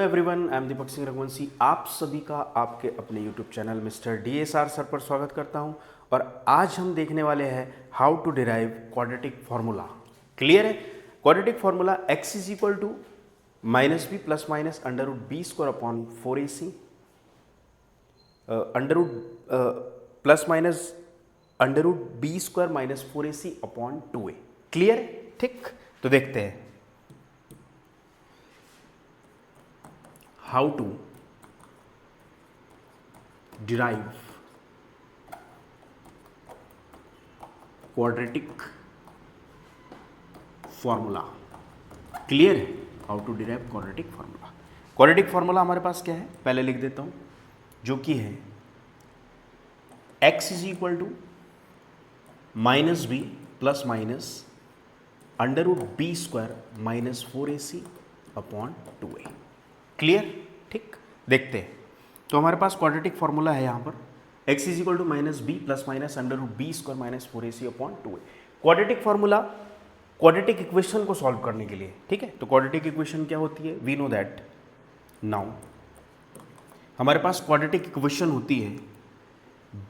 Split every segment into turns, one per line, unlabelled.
Everyone, I am Deepak Singh Raghuvanshi. आप सभी का आपके अपने YouTube channel mister DSR sir पर स्वागत करता हूं। और आज हम देखने वाले हैं how to derive quadratic formula. Clear है? Quadratic formula x is equal to minus B plus minus under root B square upon 4ac under root plus minus under root B square minus 4ac upon 2a। Clear है? ठीक, तो देखते हैं how to derive quadratic formula। Clear है? How to derive quadratic formula. Quadratic formula हमारे पास क्या है, पहले लिख देता हूं, जो कि है x is equal to minus B plus minus under root B square minus 4ac upon 2a। Clear? ठीक, देखते हैं। तो हमारे पास क्वाड्रेटिक फार्मूला है यहाँ पर x is equal to minus B plus minus under root B square minus 4ac upon 2a। Quadratic formula quadratic equation को solve करने के लिए, ठीक है। तो क्वाड्रेटिक इक्वेशन क्या होती है? वी नो दैट नाउ हमारे पास क्वाड्रेटिक इक्वेशन होती है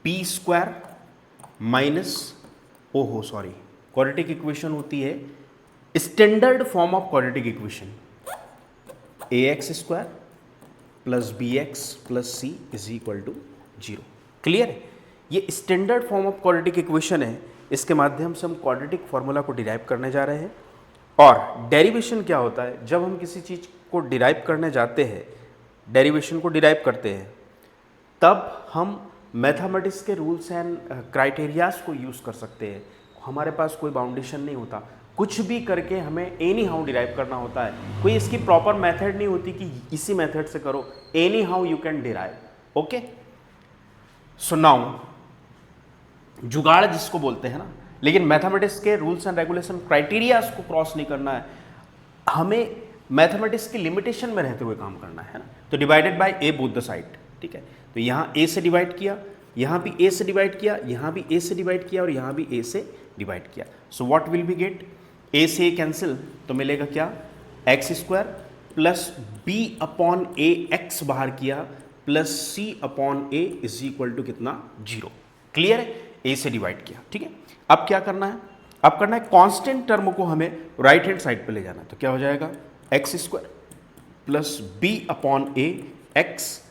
B square minus quadratic equation होती है standard form of quadratic equation ax square plus b x plus c is equal to 0। Clear है? ये standard form of quadratic equation है। इसके माध्यम से हम क्वाड्रेटिक फार्मूला को डिराइव करने जा रहे हैं। और डेरिवेशन क्या होता है? जब हम किसी चीज़ को डिराइव करने जाते हैं, डेरिवेशन को डिराइव करते हैं, तब हम मैथमेटिक्स के रूल्स एंड क्राइटेरियाज को यूज़ कर सकते हैं। हमारे पास कोई बाउंडेशन नहीं होता, कुछ भी करके हमें एनी हाउ डिराइव करना होता है। कोई इसकी प्रॉपर मेथड नहीं होती कि इसी मेथड से करो, any how you can derive. Okay, so now जुगाड़ जिसको बोलते हैं ना, लेकिन मैथमेटिक्स के रूल्स एंड रेगुलेशन क्राइटेरियाज को क्रॉस नहीं करना है, हमें मैथमेटिक्स की लिमिटेशन में रहते हुए काम करना है ना। तो divided by A both the side, ठीक है। तो यहाँ ए से डिवाइड किया, यहाँ भी ए से डिवाइड किया, यहाँ भी ए से डिवाइड किया और यहाँ भी ए से डिवाइड किया। So what will be get? A से ए कैंसिल, तो मिलेगा क्या? X square plus B upon ए एक्स बाहर किया plus C upon A is equal to कितना? 0। क्लियर है? ए से डिवाइड किया, ठीक है। अब क्या करना है? अब करना है कांस्टेंट टर्म को हमें राइट हैंड साइड पे ले जाना है। तो क्या हो जाएगा? X square plus B upon A x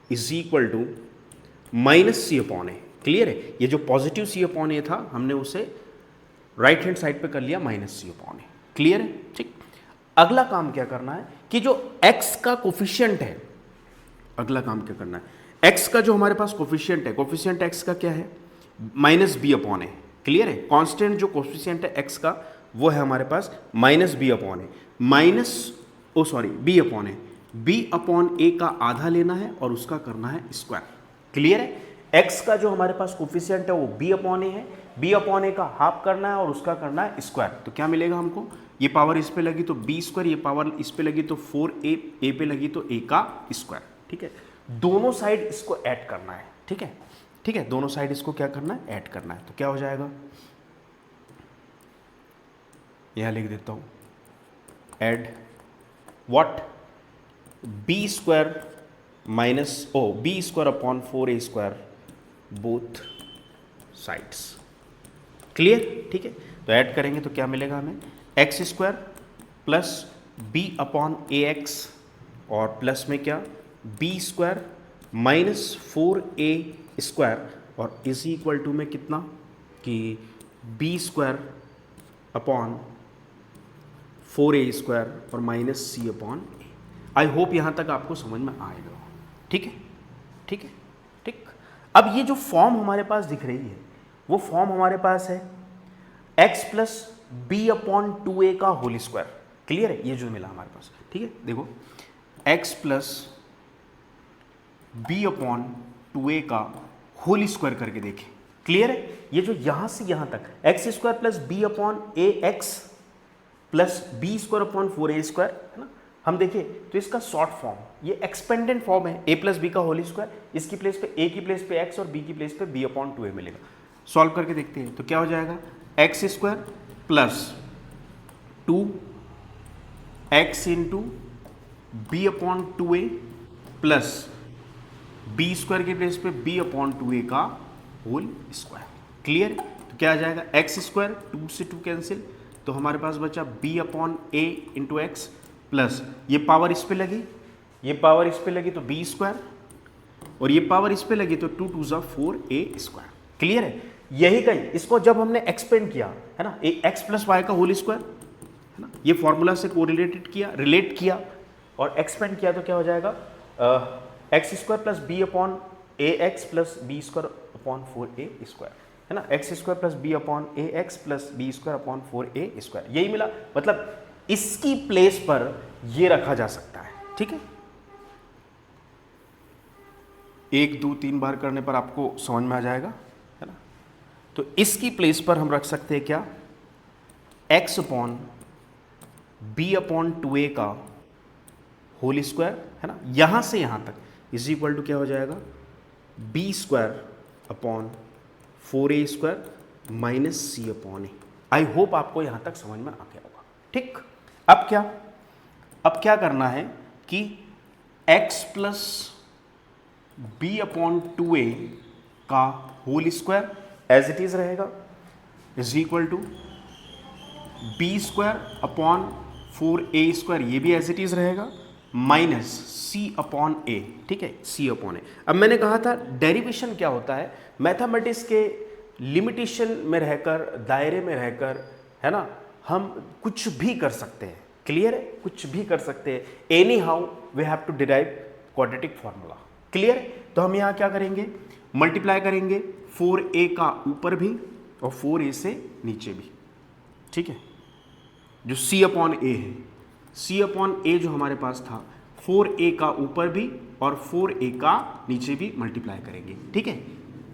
is equal to minus C upon a. Clear है? ये जो पॉजिटिव सी अपॉन ए था, हमने उसे राइट हैंड साइड पे कर लिया minus C upon a. Clear है? ठीक। अगला काम क्या करना है कि जो x का कोफिशिएंट है, अगला काम क्या करना है? x का जो हमारे पास कोफिशिएंट है, कोफिशिएंट x का क्या है? Minus b upon a. Clear है? कांस्टेंट जो कोफिशिएंट है x का, वो है हमारे पास माइनस बी अपॉन ए, बी अपॉन ए। बी अपॉन ए का आधा लेना है और उसका करना है स्क्वायर। क्लियर है? x का जो हमारे पास कोफिशिएंट है वो b अपॉन ए है, b अपॉन ए का हाफ करना है और उसका करना है स्क्वायर। तो क्या मिलेगा हमको? ये पावर इस पे लगी तो b स्क्वायर, ये पावर इस पे लगी तो 4a, a पे लगी तो a का स्क्वायर। ठीक है, दोनों साइड इसको ऐड करना है। ठीक है, ठीक है, दोनों साइड इसको क्या करना है? ऐड करना है। तो क्या हो जाएगा? यहां लिख देता हूं, add what? b square minus b square upon 4a square both sides. Clear? ठीक है, तो ऐड करेंगे तो क्या मिलेगा हमें? X square plus B upon ए एक्स और प्लस में क्या? B square minus 4a square और इज इक्वल टू में कितना? कि B square upon 4a square और minus C upon A. I hope यहां तक आपको समझ में आएगा। ठीक है, ठीक है, ठीक। अब ये जो फॉर्म हमारे पास दिख रही है, वो फॉर्म हमारे पास है x plus B upon 2a का होल स्क्वायर। क्लियर है? ये जो मिला हमारे पास, ठीक है। देखो, x plus B upon 2a का होल स्क्वायर करके देखें। क्लियर है? ये जो यहां से यहां तक X square plus B upon ए X plus B square upon 4a square है ना, हम देखें तो इसका शॉर्ट फॉर्म, ये एक्सपेंडेंट फॉर्म है a प्लस बी का होल स्क्वायर। इसकी प्लेस पे a की प्लेस पे x और b की प्लेस पे b अपॉन 2a मिलेगा। सॉल्व करके देखते हैं तो क्या हो जाएगा? X square plus 2 x into B upon two A plus B square की प्लेस पे बी अपॉन टू ए का होल स्क्वायर। क्लियर? तो क्या आ जाएगा, एक्स स्क्वायर, 2 से 2 कैंसिल, तो हमारे पास बचा बी अपॉन ए इंटू एक्स प्लस ये पावर इस पे लगी, ये पावर इस पे लगी तो बी स्क्वायर, और ये पावर इस पे लगी तो 2 2 ज़ा 4a स्क्वायर। क्लियर है? यही कहीं इसको जब हमने एक्सपेंड किया है ना, एक्स प्लस वाई का होल स्क्वायर है ना, ये फॉर्मूला से कोरिलेटेड किया, रिलेट किया और एक्सपेंड किया तो क्या हो जाएगा, x square plus B upon ए X plus B square upon 4a square है ना, X square plus B upon ए X plus B square upon 4a square. यही मिला, मतलब इसकी प्लेस पर ये रखा जा सकता है। ठीक है, 1 2 3 बार करने पर आपको समझ में आ जाएगा, है ना। तो इसकी प्लेस पर हम रख सकते हैं क्या, x upon B upon 2a का होल स्क्वायर है ना, यहां से यहां तक इज इक्वल टू क्या हो जाएगा, b square upon 4a square minus C upon A. I hope आपको यहां तक समझ में आ गया होगा। ठीक, अब क्या करना है कि x plus B upon 2a का whole square as it is रहेगा is equal to B square upon 4a square, ये भी एज इट इज रहेगा, माइनस सी अपॉन ए। ठीक है, सी अपॉन ए। अब मैंने कहा था डेरिवेशन क्या होता है, मैथमेटिक्स के लिमिटेशन में रहकर, दायरे में रहकर, है ना, हम कुछ भी कर सकते हैं। क्लियर है? कुछ भी कर सकते हैं। Anyhow we have to derive quadratic formula. Clear है? तो हम यहाँ क्या करेंगे, मल्टीप्लाई करेंगे 4a का ऊपर भी और 4a से नीचे भी। ठीक है, जो c अपॉन ए है, c अपॉन ए जो हमारे पास था, 4a का ऊपर भी और 4a का नीचे भी मल्टीप्लाई करेंगे। ठीक है,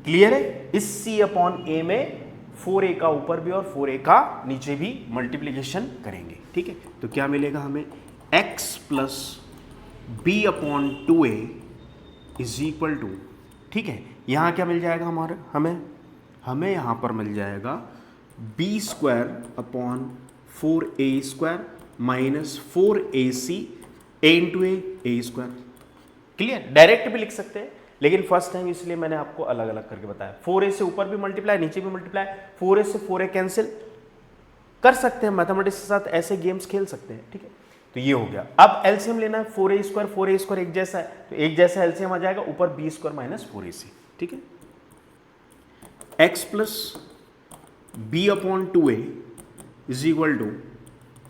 क्लियर है? इस c अपॉन ए में 4a का ऊपर भी और 4a का नीचे भी मल्टीप्लीकेशन करेंगे। ठीक है, तो क्या मिलेगा हमें, x plus B upon 2a is equal to, ठीक है, यहाँ क्या मिल जाएगा हमारे, हमें यहाँ पर मिल जाएगा b square upon 4a square minus 4ac a into a square. Clear? Direct भी लिख सकते हैं, लेकिन फर्स्ट टाइम इसलिए मैंने आपको अलग अलग करके बताया। 4a से ऊपर भी मल्टीप्लाई, नीचे भी मल्टीप्लाई, 4a से 4a कैंसिल कर सकते हैं, मैथमेटिक्स के साथ ऐसे गेम्स खेल सकते हैं। ठीक है, तो ये हो गया। अब एलसीएम लेना है, 4a स्क्वायर एक जैसा है, तो एक जैसा एलसीएम आ जाएगा, ऊपर बी स्क्वायर माइनस 4ac। ठीक है, x plus B upon 2a is equal to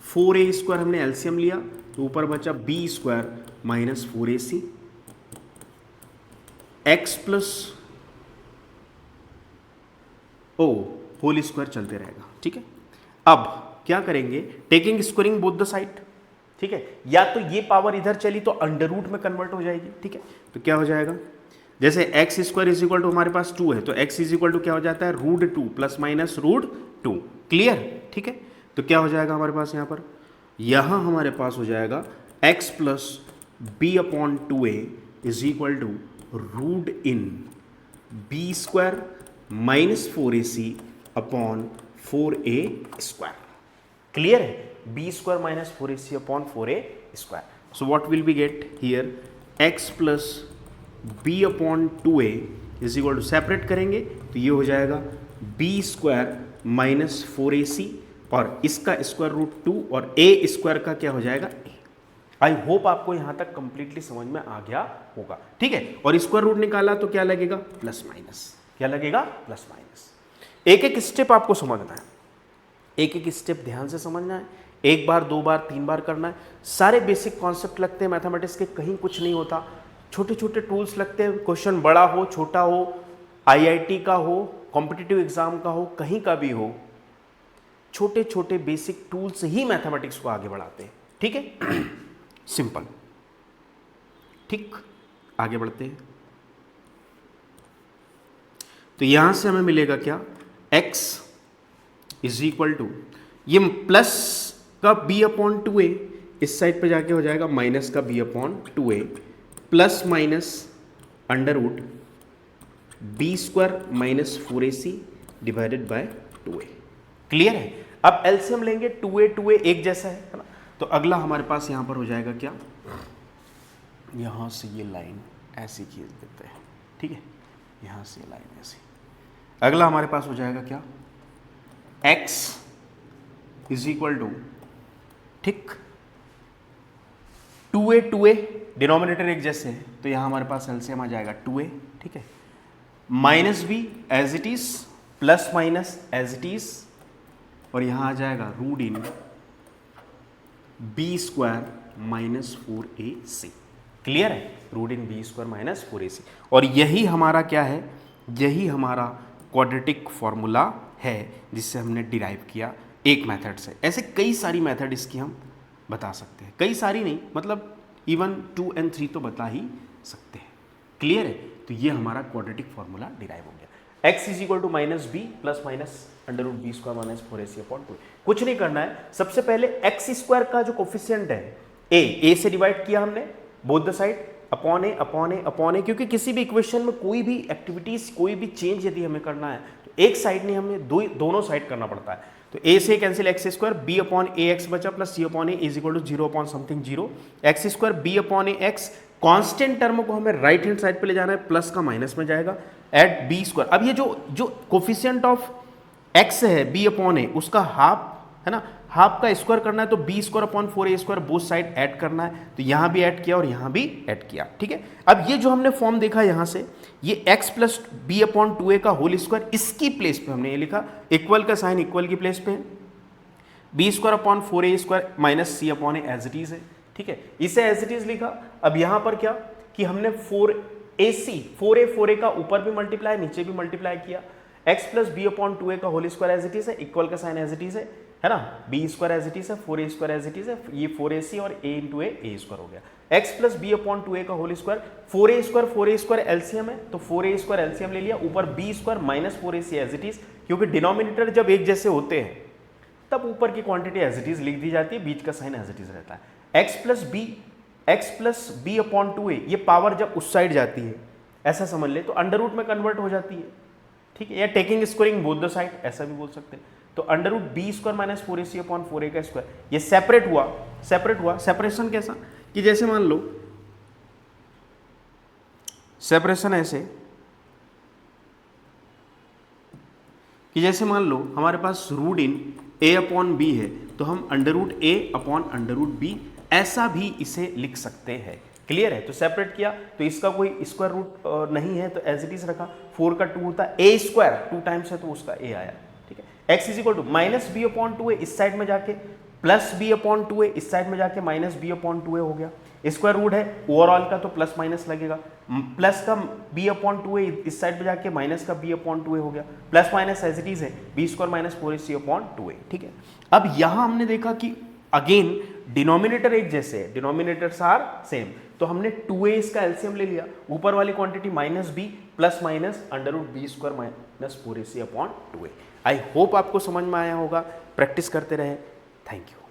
4a square, हमने एलसीएम लिया तो ऊपर बचा b square minus 4ac, x plus ओ होल स्क्वायर चलते रहेगा। ठीक है, अब क्या करेंगे, taking squaring both the side. ठीक है, या तो ये पावर इधर चली तो अंडर रूट में कन्वर्ट हो जाएगी। ठीक है, तो क्या हो जाएगा, जैसे x square is equal to हमारे पास 2 है, तो x इज इक्वल टू क्या हो जाता है, √2 प्लस माइनस √2। क्लियर? ठीक है, तो क्या हो जाएगा हमारे पास, यहाँ हमारे पास हो जाएगा x plus B upon 2a is equal to root in B square minus 4ac upon 4a square. Clear है? B square minus 4ac upon 4a square. So what will be get here, x plus B upon 2a is equal to, separate करेंगे तो ये हो जाएगा b square minus 4ac और इसका square √2 और a square का क्या हो जाएगा, a। आई होप आपको यहां तक कंप्लीटली समझ में आ गया होगा। ठीक है, और स्क्वायर रूट निकाला तो क्या लगेगा, प्लस माइनस। क्या लगेगा, प्लस माइनस। एक एक स्टेप आपको समझना है, एक एक स्टेप ध्यान से समझना है, एक बार 2 बार 3 बार करना है। सारे बेसिक कॉन्सेप्ट लगते हैं मैथमेटिक्स के, कहीं कुछ नहीं होता, छोटे छोटे टूल्स लगते हैं, क्वेश्चन बड़ा हो छोटा हो, आईआईटी का हो, कॉम्पिटिटिव एग्जाम का हो, कहीं का भी हो, छोटे छोटे बेसिक टूल्स ही मैथमेटिक्स को आगे बढ़ाते हैं। ठीक है, सिंपल। ठीक, आगे बढ़ते हैं। तो यहां से हमें मिलेगा क्या, x इज इक्वल टू, ये प्लस का b अपॉन 2a इस साइड पे जाके हो जाएगा माइनस का b upon 2a plus minus under root B square minus 4ac divided by 2a। Clear है? अब एलसीएम लेंगे, 2a एक जैसा है ना, तो अगला हमारे पास यहां पर हो जाएगा क्या, यहाँ से ये लाइन ऐसी खींच देते हैं, ठीक है, यहाँ से लाइन ऐसी। अगला हमारे पास हो जाएगा क्या, x इज इक्वल टू, ठीक, 2a डिनोमिनेटर एक जैसे है तो यहाँ हमारे पास एलसीएम आ जाएगा 2a, ठीक है, minus B as it is, plus minus as it is, और यहाँ आ जाएगा root in B square minus 4ac। Clear है, root in B square minus 4ac। और यही हमारा क्या है, यही हमारा क्वाड्रेटिक फॉर्मूला है जिससे हमने डिराइव किया एक मेथड से। ऐसे कई सारी मेथड इसकी हम बता सकते हैं, कई सारी नहीं, मतलब इवन 2 and 3 तो बता ही सकते हैं। क्लियर है, तो ये हमारा क्वाड्रेटिक फॉर्मूला डिराइव हो गया। x is equal to minus B plus minus under root B square minus 4ac upon 2। कुछ नहीं करना है, सबसे पहले एक्स स्क्वायर का जो कोफिशिएंट है ए से डिवाइड किया हमने both the side, upon A upon A upon A, क्योंकि किसी भी इक्वेशन में कोई भी एक्टिविटीज, कोई भी चेंज यदि हमें करना है तो एक साइड नहीं, हमें दोनों साइड करना पड़ता है। तो ए से cancel X square, B upon ए एक्स बचा plus C upon A is equal to 0 upon something 0, X square B upon A X, constant term को हमें राइट हैंड साइड पे ले जाना है, प्लस का माइनस में जाएगा, एट बी स्क्वायर। अब ये जो कोफिशिएंट ऑफ एक्स है बी अपॉन ए, उसका हाफ है ना, हाफ का स्क्वायर करना है तो b square upon 4a square both side add करना है, तो यहां भी ऐड किया और यहां भी ऐड किया, ठीक है। अब ये जो हमने फॉर्म देखा यहां से, ये x plus B upon 2a का होल स्क्वायर, इसकी प्लेस पे हमने ये लिखा, इक्वल का साइन इक्वल की प्लेस पे है, B square upon 4a square minus C upon a as it is है, ठीक है, इसे एज इट इज लिखा। अब यहां पर क्या कि हमने 4a का ऊपर भी मल्टीप्लाई नीचे भी मल्टीप्लाई किया, x plus B upon 2a का whole square as it is है, इक्वल का साइन एज इट इज है ना, b square as it is है, 4a square as it is है, ये 4ac और a इंटू ए स्क्वायर हो गया, x plus B upon 2a का whole square, 4a square LCM है तो 4a स्क्वायर एलसीएम ले लिया, ऊपर b square minus 4ac as it is, क्योंकि डिनोमिनेटर जब एक जैसे होते हैं तब ऊपर की क्वांटिटी एज इट इज लिख दी जाती है, बीच का साइन एज इट इज रहता है। x plus B upon 2a, ये पावर जब उस साइड जाती है ऐसा समझ ले तो अंडर रूट में कन्वर्ट हो जाती है, ठीक है, या taking squaring both the side ऐसा भी बोल सकते हैं। तो under root B square minus 4ac upon 4a का स्क्वायर, ये सेपरेट हुआ। सेपरेशन कैसा कि जैसे मान लो सेपरेशन ऐसे कि जैसे मान लो हमारे पास root in a upon B है तो हम under root a upon under root B ऐसा भी इसे लिख सकते हैं। क्लियर है, तो सेपरेट किया तो इसका कोई स्क्वायर रूट नहीं है तो एज इट इज रखा, 4 का 2 होता है a स्क्वायर, 2 टाइम्स है तो उसका a आया, ठीक है। x is equal to minus b upon 2a इस साइड में जाके, प्लस बी अपॉन 2a इस साइड में जाके माइनस बी अपॉन 2a हो गया, स्क्वायर रूट है ओवरऑल का तो प्लस माइनस लगेगा, प्लस का b अपॉन 2a इस साइड पे जाके माइनस का b अपॉन 2a हो गया, plus minus as it is है B square minus 4ac upon 2a, ठीक है। अब यहां हमने देखा कि अगेन डिनोमिनेटर एक जैसे है, डिनोमिनेटर्स आर सेम, तो हमने 2a इसका एलसीएम ले लिया, ऊपर वाली quantity minus b plus minus under root B square minus 4ac upon 2a। I hope आपको समझ में आया होगा, प्रैक्टिस करते रहे, थैंक यू।